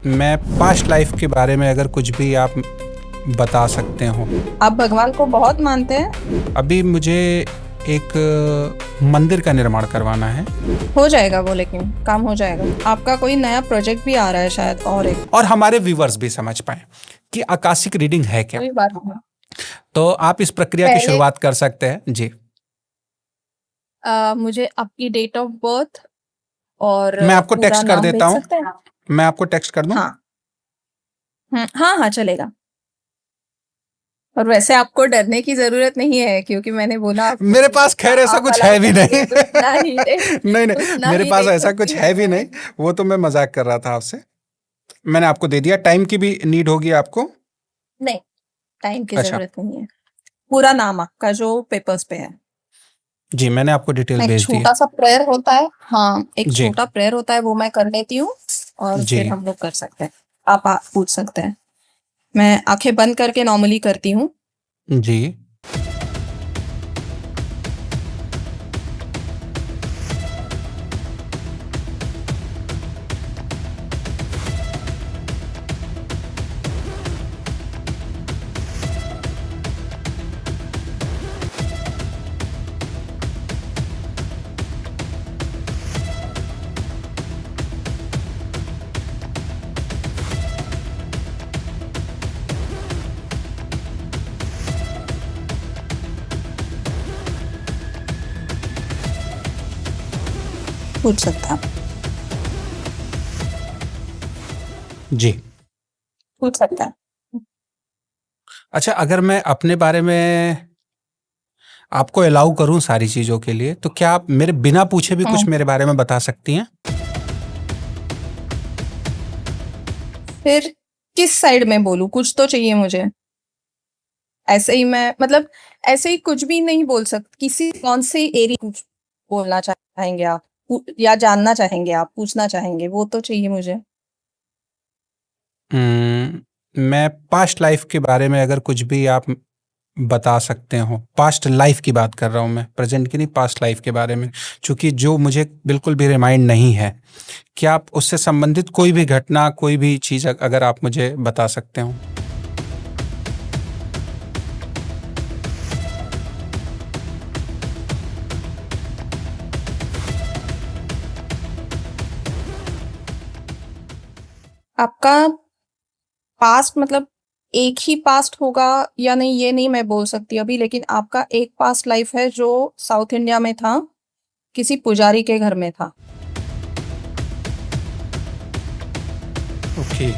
मैं past life के बारे में अगर कुछ भी आप बता सकते हो। आप भगवान को बहुत मानते हैं? अभी मुझे एक मंदिर का निर्माण करवाना है हो जाएगा वो, लेकिन काम हो जाएगा। आपका कोई नया प्रोजेक्ट भी आ रहा है शायद, और हमारे व्यूवर्स भी समझ पाए कि आकाशिक रीडिंग है क्या। कोई बात नहीं। तो आप इस प्रक्रिया की पहले शुरुआत कर सकते हैं जी। मुझे आपकी डेट ऑफ बर्थ और मैं आपको पूरा टेक्स्ट कर नाम देता भेज हूँ। सकते हैं? मैं आपको टेक्स्ट कर दूं। हाँ। हाँ हाँ, चलेगा। और वैसे आपको डरने की जरूरत नहीं है, क्योंकि मैंने बोला आपको मेरे कि पास जितना खैर ऐसा आप कुछ अलाउ है भी करेंगे नहीं। उतना ही नहीं नहीं, उतना मेरे ही पास देख ऐसा कुछ सकती है हूँ भी मैं। नहीं। वो तो मैं मजाक कर रहा था आपसे। मैंने आपको दे दिया। टाइम की भी नीड होगी आपको? नहीं, टाइम की अच्छा जरूरत नहीं है। पूरा नाम आपका जो पेपर्स पे है। जी, मैंने आपको डिटेल एक भेज दी है। छोटा सा प्रेयर होता है, हाँ, एक जी छोटा प्रेयर होता है, वो मैं कर लेती हूँ और जी फिर हम लोग कर सकते हैं। आप पूछ सकते हैं। मैं आंखें बंद करके नॉर्मली करती हूँ। जी। पूछ सकते हैं आप। जी। पूछ सकते हैं। अच्छा, अगर मैं अपने बारे में आपको अलाउ करूं सारी चीजों के लिए, तो क्या आप मेरे बिना पूछे भी कुछ हम्म। मेरे बारे में बता सकती हैं? फिर किस साइड में बोलूं? कुछ तो चाहिए मुझे। ऐसे ही मैं, मतलब ऐसे ही कुछ भी नहीं बोल सकती। किसी कौन से एरिया कुछ बोलना चाहेंगे आप? या जानना चाहेंगे आप, पूछना चाहेंगे, वो तो चाहिए मुझे। मैं पास्ट लाइफ के बारे में अगर कुछ भी आप बता सकते हो। पास्ट लाइफ की बात कर रहा हूँ मैं, प्रेजेंट की नहीं, पास्ट लाइफ के बारे में। क्योंकि जो मुझे बिल्कुल भी रिमाइंड नहीं है। क्या आप उससे संबंधित कोई भी घटना, कोई भी चीज अगर आप मुझे बता सकते हो? आपका पास्ट मतलब एक ही पास्ट होगा या नहीं, ये नहीं मैं बोल सकती अभी, लेकिन आपका एक पास्ट लाइफ है जो साउथ इंडिया में था, किसी पुजारी के घर में था। ओके।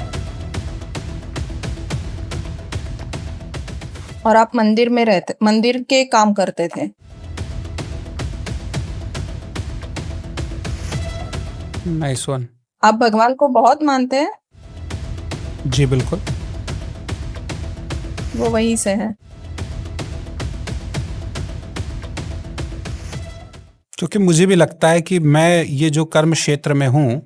और आप मंदिर में रहते, मंदिर के काम करते थे। Nice one. आप भगवान को बहुत मानते हैं? जी बिल्कुल। वो वहीं से है। क्योंकि मुझे भी लगता है कि मैं ये जो कर्म क्षेत्र में हूँ,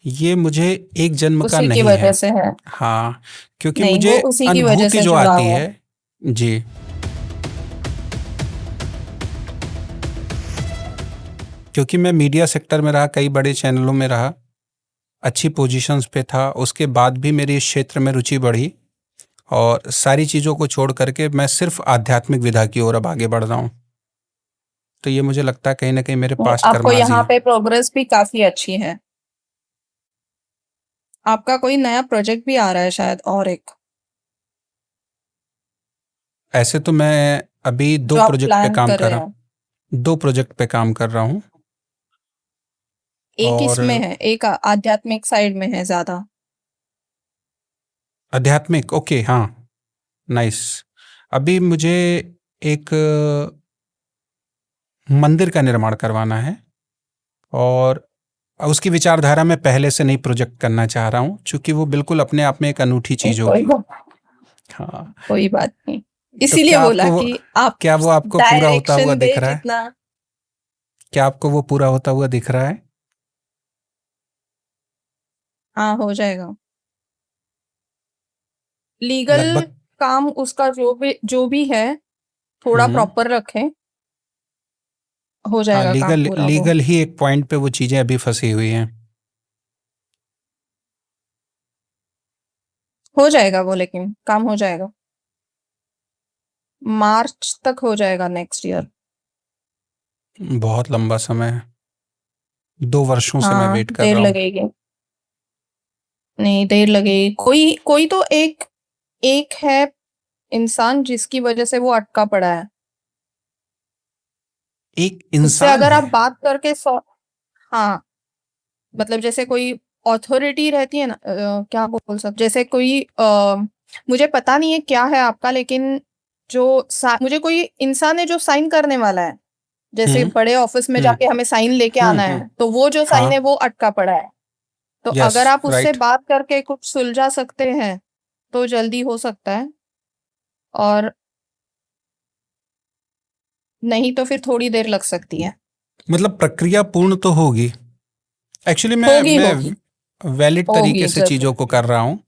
ये मुझे एक जन्म का उसी की नहीं वजह है। से है। हाँ, क्योंकि नहीं, मुझे वो उसी की वजह अनुभूति से जो जुड़ा आती हुआ। है। जी। क्योंकि मैं मीडिया सेक्टर में रहा, कई बड़े चैनलों में रहा, अच्छी पोजीशंस पे था, उसके बाद भी मेरी इस क्षेत्र में रुचि बढ़ी। और सारी चीज़ों को छोड़ करके मैं सिर्फ आध्यात्मिक विधा की ओर अब आगे बढ़ रहा हूँ। तो ये मुझे लगता है कहीं ना कहीं मेरे पास्ट आपको कर्माजी यहाँ हैं। पे प्रोग्रेस भी काफी अच्छी है। आपका कोई नया प्रोजेक्ट भी आ रहा है शायद, और एक ऐसे तो मैं अभी दो जो आप प्रोजेक्ट पे प्लान काम कर कर रहे रहा हैं। हूँ। दो प्रोजेक्ट पे काम कर रहा हूँ। एक और इसमें है, एक आध्यात्मिक साइड में है ज्यादा। आध्यात्मिक, ओके, हाँ, नाइस। अभी मुझे एक मंदिर का निर्माण करवाना है। और उसकी विचारधारा मैं पहले से नहीं प्रोजेक्ट करना चाह रहा हूँ, क्योंकि वो बिल्कुल अपने आप में एक अनूठी चीज कोई होगी। बात हाँ। कोई बात नहीं। तो इसीलिए बोला कि आप क्या वो आपको पूरा होता हुआ डायरेक्शन दे दिख रहा है? जितना। क्या आपको वो पूरा होता हुआ दिख रहा है? हाँ, हो जाएगा। लीगल लगभग। काम उसका जो भी है, थोड़ा हम्म। प्रॉपर रखें। हो हाँ, जाएगा काम लीगल पूरा वो। लीगल ही एक पॉइंट पे वो चीजें अभी फंसी हुई हैं। हो जाएगा वो, लेकिन काम हो जाएगा। मार्च तक हो जाएगा नेक्स्ट ईयर। बहुत लंबा समय है। 2 वर्षों से मैं हाँ, वेट कर देर रहा हूँ। लगेगी। नहीं, देर लगेगी। कोई कोई तो एक एक है इंसान जिसकी वजह से वो अटका पड़ा है। एक उससे इंसान अगर है? आप बात करके हाँ, मतलब जैसे कोई अथॉरिटी रहती है ना, क्या बोल सकते, जैसे कोई मुझे पता नहीं है क्या है आपका, लेकिन जो मुझे कोई इंसान है जो साइन करने वाला है, जैसे हुँ, बड़े ऑफिस में हुँ, जाके हमें साइन लेके हुँ, आना हुँ। है, तो वो जो साइन हाँ, है वो अटका पड़ा है। तो यस, अगर आप उससे राइट। बात करके कुछ सुलझा सकते हैं तो जल्दी हो सकता है, और नहीं तो फिर थोड़ी देर लग सकती है। मतलब प्रक्रिया पूर्ण तो होगी। एक्चुअली मैं होगी मैं होगी वैलिड तरीके होगी से जरूर। चीज़ों को कर रहा हूँ।